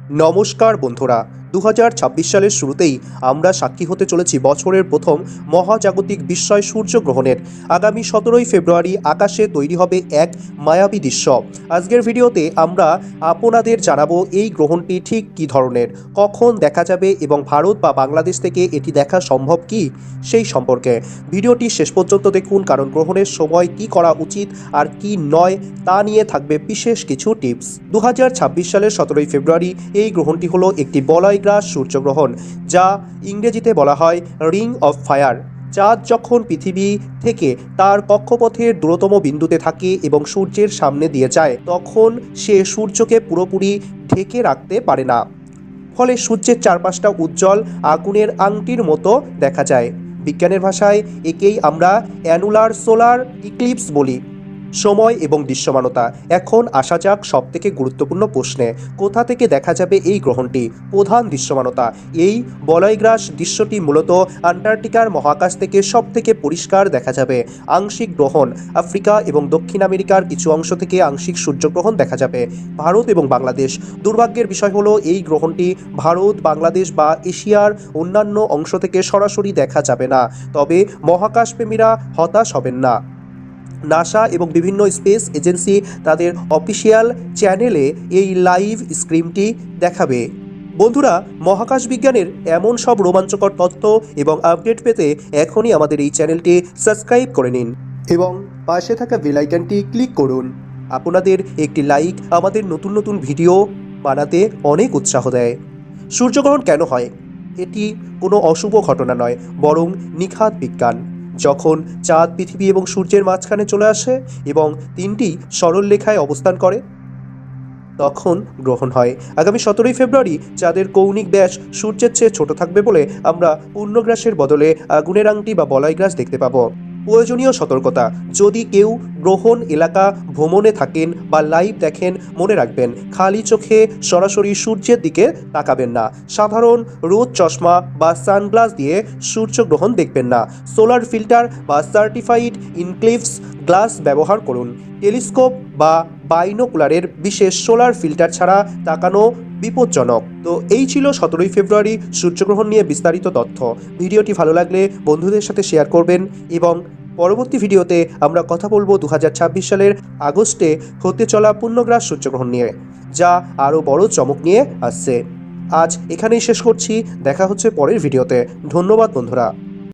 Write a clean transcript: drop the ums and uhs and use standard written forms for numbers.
নমস্কার বন্ধুরা, 2026 সালের শুরুতেই আমরা সাক্ষী হতে চলেছি বছরের প্রথম মহাজাগতিক বিস্ময় সূর্যগ্রহণের। আগামী 17ই ফেব্রুয়ারি আকাশে তৈরি হবে এক মায়াবী দৃশ্য। আজকের ভিডিওতে আমরা আপনাদের জানাবো এই গ্রহণটি ঠিক কী ধরনের, কখন দেখা যাবে এবং ভারত বা বাংলাদেশ থেকে এটি দেখা সম্ভব কি সেই সম্পর্কে। ভিডিওটি শেষ পর্যন্ত দেখুন, কারণ গ্রহণের সময় কি করা উচিত আর কি নয় তা নিয়ে থাকবে বিশেষ কিছু টিপস। 2026 সালের 17ই ফেব্রুয়ারি এই গ্রহণটি হলো একটি বলয়গ্রাস সূর্যগ্রহণ, যা ইংরেজিতে বলা হয় রিং অফ ফায়ার। চাঁদ যখন পৃথিবী থেকে তার কক্ষপথের দূরতম বিন্দুতে থাকে এবং সূর্যের সামনে দিয়ে যায়, তখন সে সূর্যকে পুরোপুরি ঢেকে রাখতে পারে না। ফলে সূর্যের চারপাশটা উজ্জ্বল আগুনের আংটির মতো দেখা যায়। বিজ্ঞানের ভাষায় একেই আমরা অ্যানুলার সোলার ইক্লিপস বলি। সময় এবং দৃশ্যমানতা। এখন আসা যাক সবথেকে গুরুত্বপূর্ণ প্রশ্নে, কোথা থেকে দেখা যাবে এই গ্রহণটি। প্রধান দৃশ্যমানতা। এই বলয়গ্রাস দৃশ্যটি মূলত আন্টার্কটিকার মহাকাশ থেকে সবথেকে পরিষ্কার দেখা যাবে। আংশিক গ্রহণ। আফ্রিকা এবং দক্ষিণ আমেরিকার কিছু অংশ থেকে আংশিক সূর্যগ্রহণ দেখা যাবে। ভারত এবং বাংলাদেশ। দুর্ভাগ্যের বিষয় হলো এই গ্রহণটি ভারত, বাংলাদেশ বা এশিয়ার অন্যান্য অংশ থেকে সরাসরি দেখা যাবে না। তবে মহাকাশপ্রেমীরা হতাশ হবেন না। নাসা এবং বিভিন্ন স্পেস এজেন্সি তাদের অফিসিয়াল চ্যানেলে এই লাইভ স্ট্রিমটি দেখাবে। বন্ধুরা, মহাকাশ বিজ্ঞানের এমন সব রোমাঞ্চকর তথ্য এবং আপডেট পেতে এখনই আমাদের এই চ্যানেলটি সাবস্ক্রাইব করে নিন এবং পাশে থাকা বেল আইকনটি ক্লিক করুন। আপনাদের একটি লাইক আমাদের নতুন নতুন ভিডিও বানাতে অনেক উৎসাহ দেয়। সূর্যগ্রহণ কেন হয়? এটি কোনো অশুভ ঘটনা নয়, বরং নিখাত বিজ্ঞান। যখন চাঁদ পৃথিবী এবং সূর্যের মাঝখানে চলে আসে এবং তিনটি সরল রেখায় অবস্থান করে, তখন গ্রহণ হয়। আগামী 17ই ফেব্রুয়ারি চাঁদের কৌণিক ব্যাস সূর্যের চেয়ে ছোট থাকবে বলে আমরা পূর্ণগ্রাসের বদলে আগুনের আংটি বা বলয়গ্রাস দেখতে পাবো। প্রয়োজনীয় সতর্কতা। যদি কেউ গ্রহণ এলাকা ভ্রমণে থাকেন বা লাইভ দেখেন, মনে রাখবেন খালি চোখে সরাসরি সূর্যের দিকে তাকাবেন না। সাধারণ রোদ চশমা বা সানগ্লাস দিয়ে সূর্যগ্রহণ দেখবেন না। সোলার ফিল্টার বা সার্টিফাইড ইনক্লিভস গ্লাস ব্যবহার করুন। টেলিস্কোপ বা বাইনোকুলারের বিশেষ সোলার ফিল্টার ছাড়া তাকানো বিপজ্জনক। তো এই ছিল 17ই ফেব্রুয়ারি সূর্যগ্রহণ নিয়ে বিস্তারিত তথ্য। ভিডিওটি ভালো লাগলে বন্ধুদের সাথে শেয়ার করবেন এবং পরবর্তী ভিডিওতে আমরা কথা বলবো 2026 সালের আগস্টে হতে চলা পূর্ণগ্রাস সূর্যগ্রহণ নিয়ে, যা আরও বড় চমক নিয়ে আসছে। আজ এখানেই শেষ করছি, দেখা হচ্ছে পরের ভিডিওতে। ধন্যবাদ বন্ধুরা।